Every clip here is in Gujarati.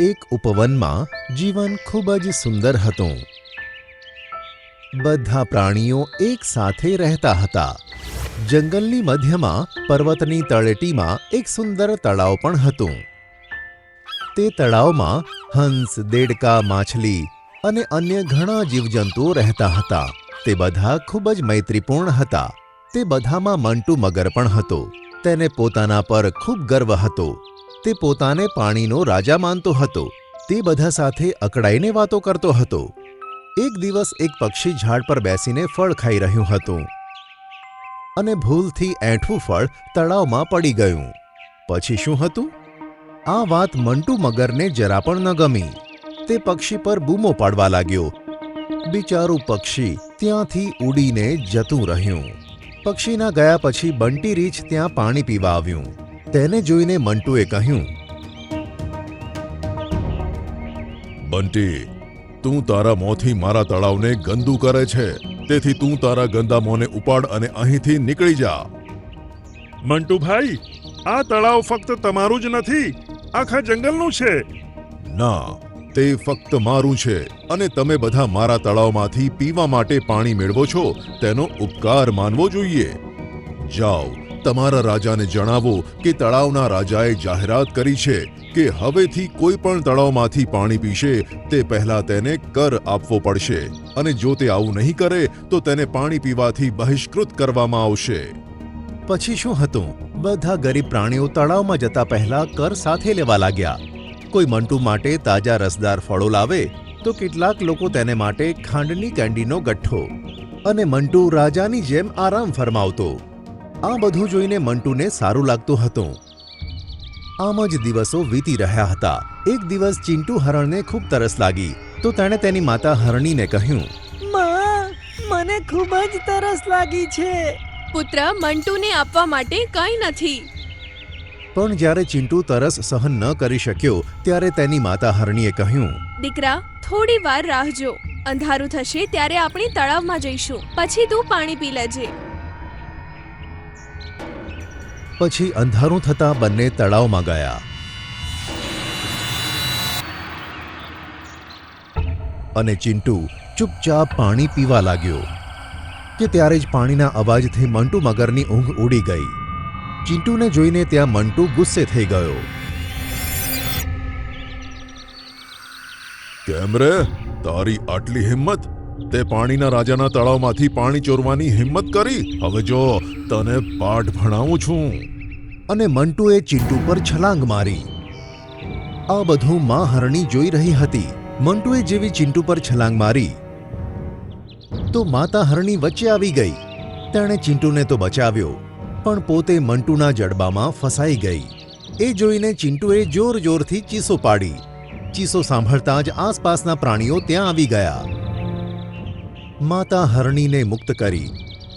એક ઉપવનમાં જીવન ખૂબ જ સુંદર હતું. બધા પ્રાણીઓ એક સાથે રહેતા હતા. જંગલની મધ્યમાં પર્વતની તળેટીમાં એક સુંદર તળાવ પણ હતું. તે તળાવમાં હંસ, દેડકા, માછલી અને અન્ય ઘણા જીવજંતુઓ રહેતા હતા. તે બધા ખૂબ જ મૈત્રીપૂર્ણ હતા. તે બધામાં મંટુ મગર પણ હતો. તેને પોતાના પર ખૂબ ગર્વ હતો. તે પોતાને પાણીનો રાજા માનતો હતો. તે બધા સાથે અકળાઈને વાતો કરતો હતો. એક દિવસ એક પક્ષી ઝાડ પર બેસીને ફળ ખાઈ રહ્યું હતું અને ભૂલથી એઠું ફળ તળાવમાં પડી ગયું. પછી શું હતું? આ વાત મંટુ મગરને જરા પણ ન ગમી. તે પક્ષી પર બૂમો પાડવા લાગ્યો. બિચારું પક્ષી ત્યાંથી ઉડીને જતું રહ્યું. પક્ષીના ગયા પછી બંટી રીંછ ત્યાં પાણી પીવા આવ્યું. તેને જોઈને મંટુએ કહ્યું, બંટી, તું તારા મોંથી મારા તળાવને ગંદુ કરે છે. તેથી તું તારા ગંદા મોંને ઉપાડ અને અહીંથી નીકળી જા. મંટુભાઈ, આ તળાવ ફક્ત તમારું જ નથી, આખા જંગલનું છે. ના, તે ફક્ત મારું છે અને તમે બધા મારા તળાવમાંથી પીવા માટે પાણી મેળવો છો તેનો ઉપકાર માનવો જોઈએ. જાઓ, તમારા રાજાને જણાવો કે તળાવના રાજાએ જાહેરાત કરી છે કે હવેથી કોઈ પણ તળાવમાંથી પાણી પીશે તે પહેલા તેને કર આપવો પડશે અને જો તે આવું નહીં કરે તો તેને પાણી પીવાથી બહિષ્કૃત કરવામાં આવશે. પછી શું હતું? બધા ગરીબ પ્રાણીઓ તળાવમાં જતા પહેલા કર સાથે લેવા લાગ્યા. કોઈ મંટુ માટે તાજા રસદાર ફળો લાવે તો કેટલાક લોકો તેને માટે ખાંડની કેન્ડીનો ગઠ્ઠો. અને મંટુ રાજાની જેમ આરામ ફરમાવતો. આ બધું જોઈને મંટુને સારું લાગતું હતું. આમ જ દિવસો વીતી રહ્યા હતા. એક દિવસ ચિંટુ હરણને ખૂબ તરસ લાગી તો તેણે તેની માતા હરણીને કહ્યું, માં, મને ખૂબ જ તરસ લાગી છે. પુત્ર, મંટુને આપવા માટે કંઈ નથી. પણ જ્યારે ચિંટુ તરસ સહન ન કરી શક્યો ત્યારે તેની માતા હરણીએ કહ્યું, દીકરા, થોડી વાર રાહ જો. અંધારું થશે ત્યારે આપણે તળાવમાં જઈશું. પછી તું પાણી પી લેજે. પછી અંધારું થતાં બંને તળાવમાં ગયા. અને ચિંટુ ચૂપચાપ પાણી પીવા લાગ્યો કે ત્યારે જ પાણીના અવાજથી મંટુ મગરની ઊંઘ ઉડી ગઈ. ચિંટુને જોઈને ત્યાં મંટુ ગુસ્સે થઈ ગયો. કેમ રે, તારી આટલી હિંમત? તે પાણીના રાજાના તળાવમાંથી પાણી ચોરવાની હિંમત કરી? હવે જો તને પાઠ ભણાવું છું. અને મંટુએ ચિંટુ પર છલાંગ મારી. આ બધું માં હરણી જોઈ રહી હતી. મંટુએ જેવી ચિંટુ પર છલાંગ મારી તો માતા હરણી વચ્ચે આવી ગઈ. તેણે ચિંટુને તો બચાવ્યો પણ પોતે મંટુના જડબામાં ફસાઈ ગઈ. એ જોઈને ચિંટુએ જોર જોરથી ચીસો પાડી. ચીસો સાંભળતા જ આસપાસના પ્રાણીઓ ત્યાં આવી ગયા. માતા હરણીને મુક્ત કરી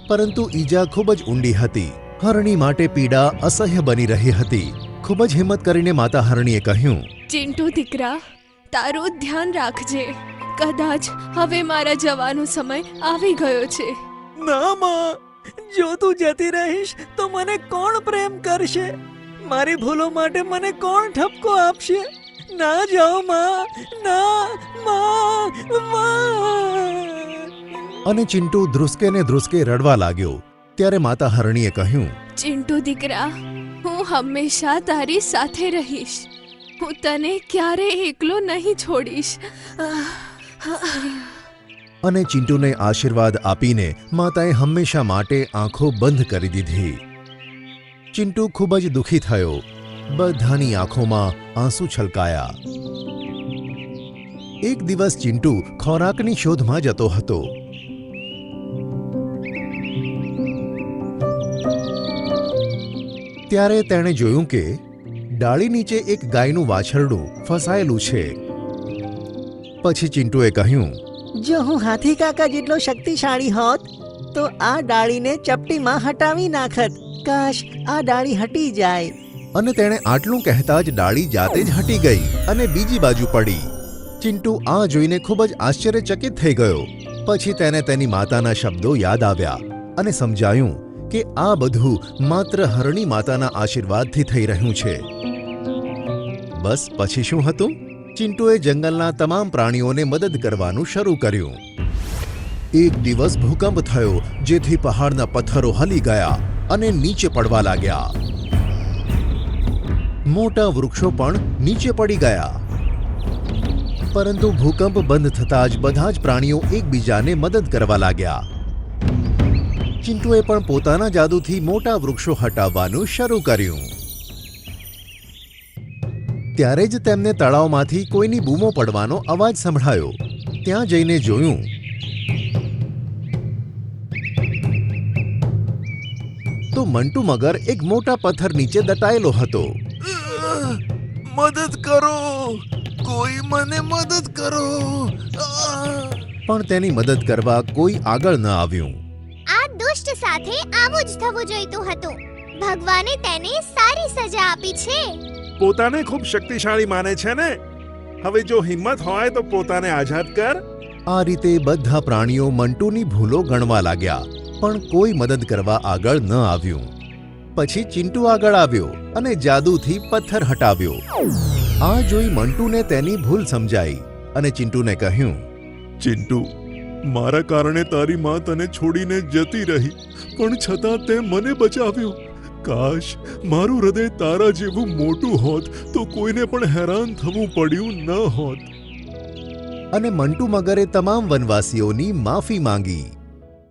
પરંતુ ઈજા ખૂબ જ ઊંડી હતી. હરણી માટે પીડા અસહ્ય બની રહી હતી. ખૂબ જ હિંમત કરીને માતા હરણીએ કહ્યું, ચિંટુ દીકરા, તારું ધ્યાન રાખજે. કદાચ હવે મારા જવાનો સમય આવી ગયો છે. ના માં, જો તું જતી રહીશ તો મને કોણ પ્રેમ કરશે? મારી ભૂલો માટે મને કોણ ઠપકો આપશે? ના જાઓ માં, ના માં. અને ચિંટુ ધ્રુસકે ને ધ્રુસકે રડવા લાગ્યો. ત્યારે માતા હરણીએ કહ્યું, ચિંટુ દીકરા, હું હંમેશા તારી સાથે રહીશ. હું તને ક્યારેય એકલો નહીં છોડીશ. અને ચિંટુને આશીર્વાદ આપીને માતાએ હંમેશા માટે આંખો બંધ કરી દીધી. ચિંટુ ખૂબ જ દુઃખી થયો. બધાની આંખોમાં આંસુ છલકાયા. એક દિવસ ચિંટુ ખોરાકની શોધમાં જતો હતો. ત્યારે તેણે જોયું કે ડાળી નીચે એક ગાયનું વાછરડું ફસાયેલું છે. પછી ચિંટુએ કહ્યું, જો હું હાથી કાકા જેટલો શક્તિશાળી હોત તો આ ડાળીને ચપટીમાં હટાવી નાખત. કાશ આ ડાળી હટી જાય. અને તેણે આટલું કહેતા જ ડાળી જાતે જ હટી ગઈ અને બીજી બાજુ પડી. ચિંટુ આ જોઈને ખૂબ જ આશ્ચર્યચકિત થઈ ગયો. પછી તેને તેની માતાના શબ્દો યાદ આવ્યા અને સમજાયું કે આ બધું માત્ર હરણી માતાના આશીર્વાદથી થઈ રહ્યું છે. બસ પછી શું હતું? ચિંટુએ જંગલના તમામ પ્રાણીઓને મદદ કરવાનું શરૂ કર્યું. એક દિવસ ભૂકંપ થયો, જેથી પહાડના પથ્થરો હલી ગયા અને નીચે પડવા લાગ્યા. મોટા વૃક્ષો પણ નીચે પડી ગયા. પરંતુ ભૂકંપ બંધ થતાં જ બધા જ પ્રાણીઓ એકબીજાને મદદ કરવા લાગ્યા. ચિંટુએ પણ પોતાના જાદુથી મોટા વૃક્ષો હટાવવાનું શરૂ કર્યું. ત્યારે જ તેમને તળાવમાંથી કોઈની બૂમો પડવાનો અવાજ સંભળાયો. ત્યાં જઈને જોયું તો મંટુ મગર એક મોટા પથ્થર નીચે દટાયેલો હતો. મદદ કરો, કોઈ મને મદદ કરો. પણ તેની મદદ કરવા કોઈ આગળ ન આવ્યું. આ દુષ્ટ સાથે આવું જ થવું જોઈતું હતું. ભગવાને તેને સારી સજા આપી છે. પોતાને ખૂબ શક્તિશાળી માને છે ને? હવે જો હિંમત હોય તો પોતાને આઝાદ કર. આ રીતે બધા પ્રાણીઓ મંટુની ભૂલો ગણવા લાગ્યા, પણ કોઈ મદદ કરવા આગળ ન આવ્યું. પછી ચિંટુ આગળ આવ્યો અને જાદુથી પથ્થર હટાવ્યો. આ જોઈ મંટુને તેની ભૂલ સમજાઈ અને ચિંટુને કહ્યું, ચિંટુ, મારા કારણે તારી માં તને છોડીને જતી રહી, પણ છતાં તે મને બચાવ્યો. કાશ મારું હૃદય તારા જેવું મોટું હોત તો કોઈને પણ હેરાન થવું પડ્યું ન હોત. અને મંટુ મગરે તમામ વનવાસીઓની માફી માંગી.